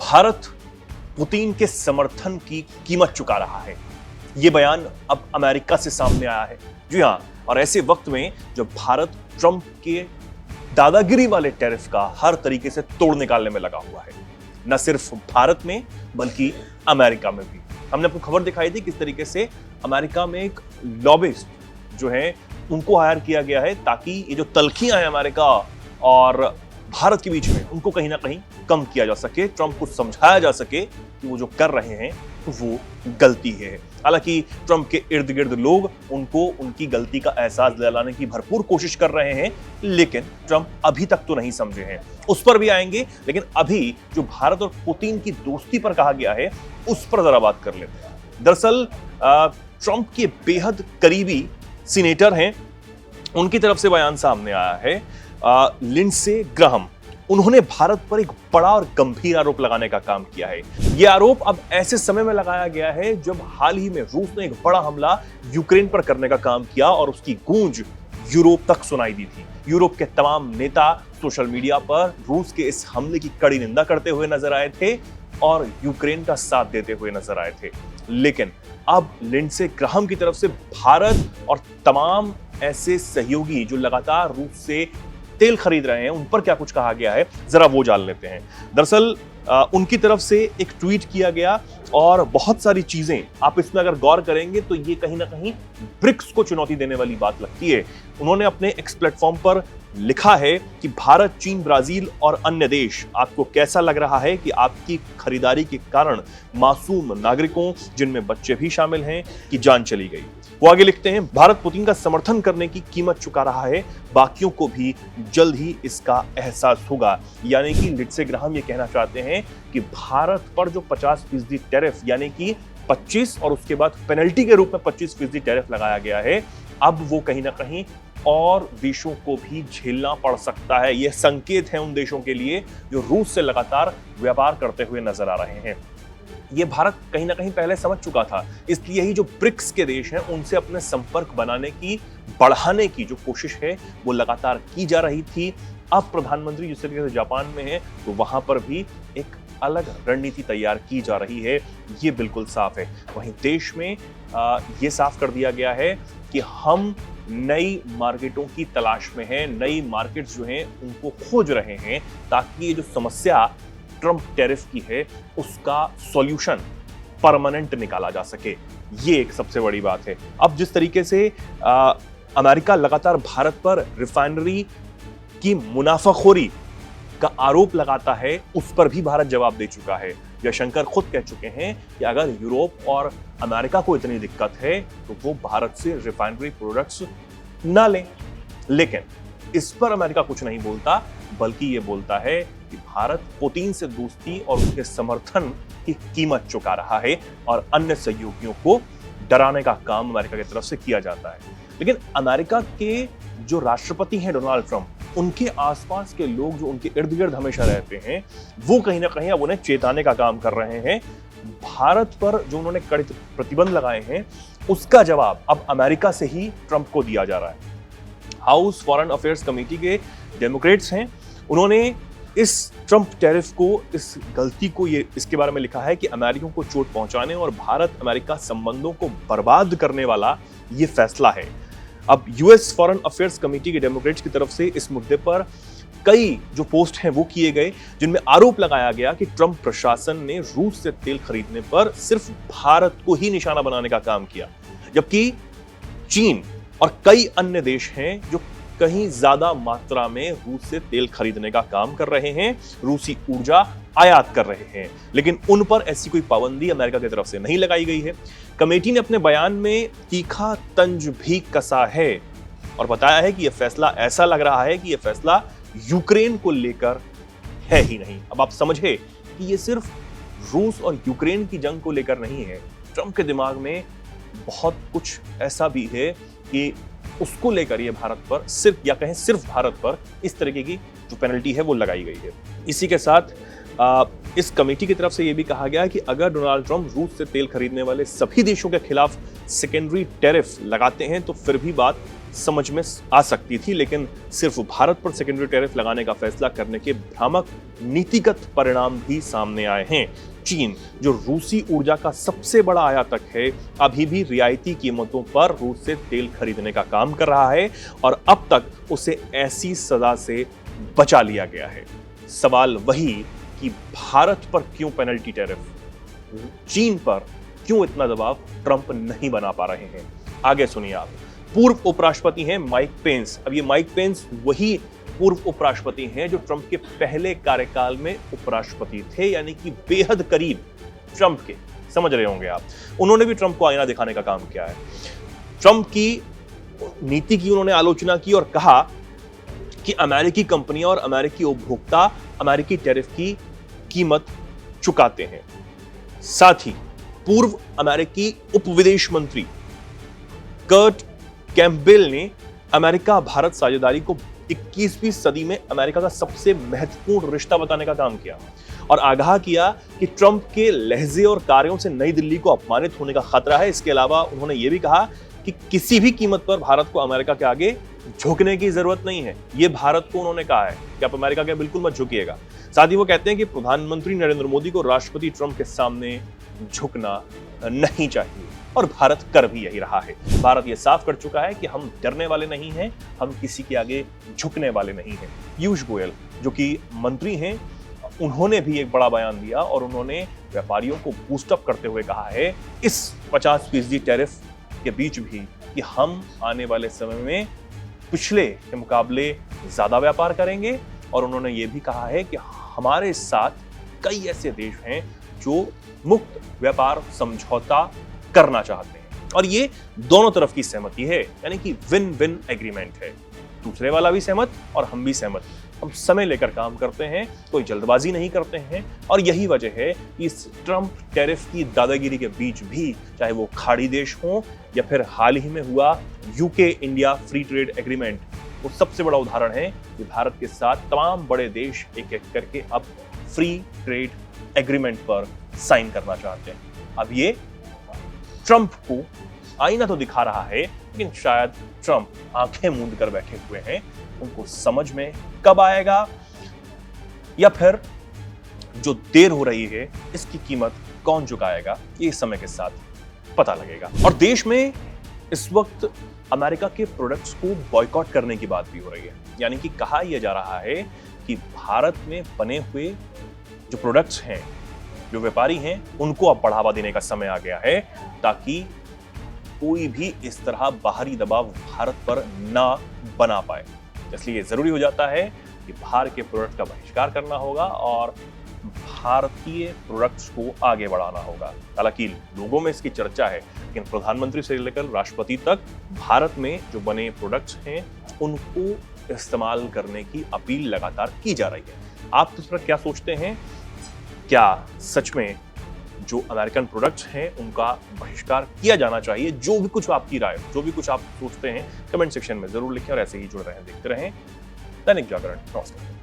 Bharat Putin के समर्थन की कीमत चुका रहा है। यह बयान अब अमेरिका से सामने आया है। जी हां, और ऐसे वक्त में जब भारत ट्रंप के दादागिरी वाले टैरिफ का हर तरीके से तोड़ निकालने में लगा हुआ है, न सिर्फ भारत में बल्कि अमेरिका में भी। हमने आपको खबर दिखाई थी किस तरीके से अमेरिका में एक लॉबिस्ट जो है उनको हायर किया गया है ताकि ये जो तल्खियां हैं अमेरिका और भारत के बीच में उनको कहीं ना कहीं कम किया जा सके, ट्रंप को समझाया जा सके कि वो जो कर रहे हैं वो गलती है। हालांकि ट्रंप के इर्द गिर्द लोग उनको उनकी गलती का एहसास दिलाने की भरपूर कोशिश कर रहे हैं, लेकिन ट्रंप अभी तक तो नहीं समझे हैं। उस पर भी आएंगे, लेकिन अभी जो भारत और पुतिन की दोस्ती पर कहा गया है उस पर जरा बात कर लेते हैं। दरअसल ट्रंप के बेहद करीबी सीनेटर हैं, उनकी तरफ से बयान सामने आया है। लिंडसे ग्राहम, उन्होंने भारत पर एक बड़ा और गंभीर आरोप लगाने का काम किया है। यह आरोप अब ऐसे समय में लगाया गया है जब हाल ही में रूस ने एक बड़ा हमला यूक्रेन पर करने का काम किया और उसकी गूंज यूरोप तक सुनाई दी थी। यूरोप के तमाम नेता सोशल मीडिया पर रूस के इस हमले की कड़ी निंदा करते हुए नजर आए थे और यूक्रेन का साथ देते हुए नजर आए थे। लेकिन अब लिंडसे ग्राहम की तरफ से भारत और तमाम ऐसे सहयोगी जो लगातार रूस से तेल खरीद रहे हैं उन पर क्या कुछ कहा गया है, जरा वो जान लेते हैं। दरअसल उनकी तरफ से एक ट्वीट किया गया और बहुत सारी चीजें आप इसमें अगर गौर करेंगे तो ये कहीं ना कहीं ब्रिक्स को चुनौती देने वाली बात लगती है। उन्होंने अपने एक्स प्लेटफॉर्म पर लिखा है कि भारत, चीन, ब्राजील और अन्य देश, आपको कैसा लग रहा है कि आपकी खरीदारी के कारण मासूम नागरिकों, जिनमें बच्चे भी शामिल हैं, की जान चली गई। वो आगे लिखते हैं, भारत पुतिन का समर्थन करने की कीमत चुका रहा है, बाकियों को भी जल्द ही इसका एहसास होगा। यानी कि लिंडसे ग्राहम ये कहना चाहते हैं कि भारत पर जो 50% टैरिफ यानी कि 25 और उसके बाद पेनल्टी के रूप में 25% टैरिफ लगाया गया है, अब वो कहीं ना कहीं और देशों को भी झेलना पड़ सकता है। यह संकेत है उन देशों के लिए जो रूस से लगातार व्यापार करते हुए नजर आ रहे हैं। ये भारत कहीं ना कहीं पहले समझ चुका था, इसलिए ही जो ब्रिक्स के देश हैं उनसे अपने संपर्क बनाने की, बढ़ाने की जो कोशिश है वो लगातार की जा रही थी। अब प्रधानमंत्री जिस तरीके से जापान में है तो वहां पर भी एक अलग रणनीति तैयार की जा रही है, ये बिल्कुल साफ है। वहीं देश में ये साफ कर दिया गया है कि हम नई मार्केटों की तलाश में हैं, नई मार्केट्स जो हैं उनको खोज रहे हैं ताकि ये जो समस्या ट्रंप टैरिफ की है उसका सॉल्यूशन परमानेंट निकाला जा सके। ये एक सबसे बड़ी बात है। अब जिस तरीके से अमेरिका लगातार भारत पर रिफाइनरी की मुनाफाखोरी का आरोप लगाता है, उस पर भी भारत जवाब दे चुका है। जयशंकर खुद कह चुके हैं कि अगर यूरोप और अमेरिका को इतनी दिक्कत है तो वो भारत से रिफाइनरी प्रोडक्ट्स ना लें। लेकिन इस पर अमेरिका कुछ नहीं बोलता, बल्कि ये बोलता है कि भारत पुतिन से दोस्ती और उसके समर्थन की कीमत चुका रहा है और अन्य सहयोगियों को डराने का काम अमेरिका की तरफ से किया जाता है। लेकिन अमेरिका के जो राष्ट्रपति हैं डोनाल्ड ट्रंप, उनके आसपास के लोग जो उनके इर्द गिर्द हमेशा रहते हैं, वो कहीं ना कहीं अब उन्हें चेताने का काम कर रहे हैं। भारत पर जो उन्होंने कड़े प्रतिबंध लगाए हैं उसका जवाब अब अमेरिका से ही ट्रंप को दिया जा रहा है। हाउस फॉरेन अफेयर्स कमेटी के डेमोक्रेट्स हैं, उन्होंने इस ट्रंप टैरिफ को, इस गलती को, ये इसके बारे में लिखा है कि अमेरिकियों को चोट पहुंचाने और भारत अमेरिका संबंधों को बर्बाद करने वाला ये फैसला है। अब यूएस फॉरेन अफेयर्स कमेटी के डेमोक्रेट्स की तरफ से इस मुद्दे पर कई जो पोस्ट हैं वो किए गए, जिनमें आरोप लगाया गया कि ट्रंप प्रशासन ने रूस से तेल खरीदने पर सिर्फ भारत को ही निशाना बनाने का काम किया, जबकि चीन और कई अन्य देश हैं जो कहीं ज्यादा मात्रा में रूस से तेल खरीदने का काम कर रहे हैं, रूसी ऊर्जा आयात कर रहे हैं, लेकिन उन पर ऐसी कोई पाबंदी अमेरिका की तरफ से नहीं लगाई गई है। कमेटी ने अपने बयान में तीखा तंज भी कसा है और बताया है कि यह फैसला, ऐसा लग रहा है कि यह फैसला यूक्रेन को लेकर है ही नहीं। अब आप समझे कि यह सिर्फ रूस और यूक्रेन की जंग को लेकर नहीं है, ट्रंप के दिमाग में बहुत कुछ ऐसा भी है कि उसको लेकर ये भारत पर, सिर्फ या कहें सिर्फ भारत पर इस तरीके की जो पेनल्टी है वो लगाई गई है। इसी के साथ इस कमेटी की तरफ से यह भी कहा गया कि अगर डोनाल्ड ट्रंप रूस से तेल खरीदने वाले सभी देशों के खिलाफ सेकेंडरी टैरिफ लगाते हैं तो फिर भी बात समझ में आ सकती थी, लेकिन सिर्फ भारत पर सेकेंडरी टैरिफ लगाने का फैसला करने के भ्रामक नीतिगत परिणाम भी सामने आए हैं। चीन, जो रूसी ऊर्जा का सबसे बड़ा आयातक है, अभी भी रियायती कीमतों पर रूस से तेल खरीदने का काम कर रहा है और अब तक उसे ऐसी सजा से बचा लिया गया है। सवाल वही कि भारत पर क्यों पेनल्टी टैरिफ, चीन पर क्यों इतना दबाव ट्रंप नहीं बना पा रहे हैं। आगे सुनिए आप। पूर्व उपराष्ट्रपति हैं माइक पेंस। अब ये माइक पेंस वही पूर्व उपराष्ट्रपति हैं जो ट्रंप के पहले कार्यकाल में उपराष्ट्रपति थे, यानी कि बेहद करीब ट्रंप के, समझ रहे होंगे आप। उन्होंने भी ट्रंप को आईना दिखाने का काम किया है। ट्रंप की नीति की उन्होंने आलोचना की और कहा कि अमेरिकी कंपनियां और अमेरिकी उपभोक्ता अमेरिकी टैरिफ की कीमत चुकाते हैं। साथ ही पूर्व अमेरिकी उप विदेश मंत्री कर्ट कैम्पबेल ने अमेरिका भारत साझेदारी को 21वीं सदी में अमेरिका का सबसे महत्वपूर्ण रिश्ता बताने का काम किया और आगाह किया कि ट्रंप के लहजे और कार्यों से नई दिल्ली को अपमानित होने का खतरा है। इसके अलावा उन्होंने यह भी कहा कि किसी भी कीमत पर भारत को अमेरिका के आगे झुकने की जरूरत नहीं है। यह भारत को उन्होंने कहा है कि आप अमेरिका के बिल्कुल मत झुकिएगा। साथ ही वो कहते हैं कि प्रधानमंत्री नरेंद्र मोदी को राष्ट्रपति ट्रंप के सामने झुकना नहीं चाहिए और भारत कर भी यही रहा है। भारत ये साफ कर चुका है कि हम डरने वाले नहीं हैं, हम किसी के आगे झुकने वाले नहीं हैं। पीयूष गोयल, जो कि मंत्री हैं, उन्होंने भी एक बड़ा बयान दिया और उन्होंने व्यापारियों को बूस्टअप करते हुए कहा है इस 50% टैरिफ के बीच भी कि हम आने वाले समय में पिछले के मुकाबले ज्यादा व्यापार करेंगे और उन्होंने ये भी कहा है कि हमारे साथ कई ऐसे देश हैं जो मुक्त व्यापार समझौता करना चाहते हैं और ये दोनों तरफ की सहमति है, यानी कि विन विन एग्रीमेंट है। दूसरे वाला भी सहमत और हम भी सहमत। हम समय लेकर काम करते हैं, कोई जल्दबाजी नहीं करते हैं और यही वजह है कि इस ट्रंप टैरिफ की दादागिरी के बीच भी, चाहे वो खाड़ी देश हो या फिर हाल ही में हुआ UK India free trade agreement, वो सबसे बड़ा उदाहरण है कि भारत के साथ तमाम बड़े देश एक एक करके अब फ्री ट्रेड एग्रीमेंट पर साइन करना चाहते हैं। अब ये ट्रंप को आईना तो दिखा रहा है, लेकिन शायद ट्रंप आंखें मूंद कर बैठे हुए हैं। उनको समझ में कब आएगा या फिर जो देर हो रही है इसकी कीमत कौन चुकाएगा, ये समय के साथ पता लगेगा। और देश में इस वक्त अमेरिका के प्रोडक्ट्स को बॉयकॉट करने की बात भी हो रही है, यानी कि कहा यह जा रहा है कि भारत में बने हुए जो प्रोडक्ट्स हैं, जो व्यापारी हैं, उनको अब बढ़ावा देने का समय आ गया है ताकि कोई भी इस तरह बाहरी दबाव भारत पर ना बना पाए। इसलिए जरूरी हो जाता है कि बाहर के प्रोडक्ट का बहिष्कार करना होगा और भारतीय प्रोडक्ट्स को आगे बढ़ाना होगा। हालांकि लोगों में इसकी चर्चा है, लेकिन प्रधानमंत्री से लेकर राष्ट्रपति तक भारत में जो बने प्रोडक्ट्स हैं उनको इस्तेमाल करने की अपील लगातार की जा रही है। आप इस पर क्या सोचते हैं? क्या सच में जो अमेरिकन प्रोडक्ट्स हैं उनका बहिष्कार किया जाना चाहिए? जो भी कुछ आपकी राय, जो भी कुछ आप सोचते हैं, कमेंट सेक्शन में जरूर लिखें और ऐसे ही जुड़ रहें, देखते रहें दैनिक जागरण। नमस्कार।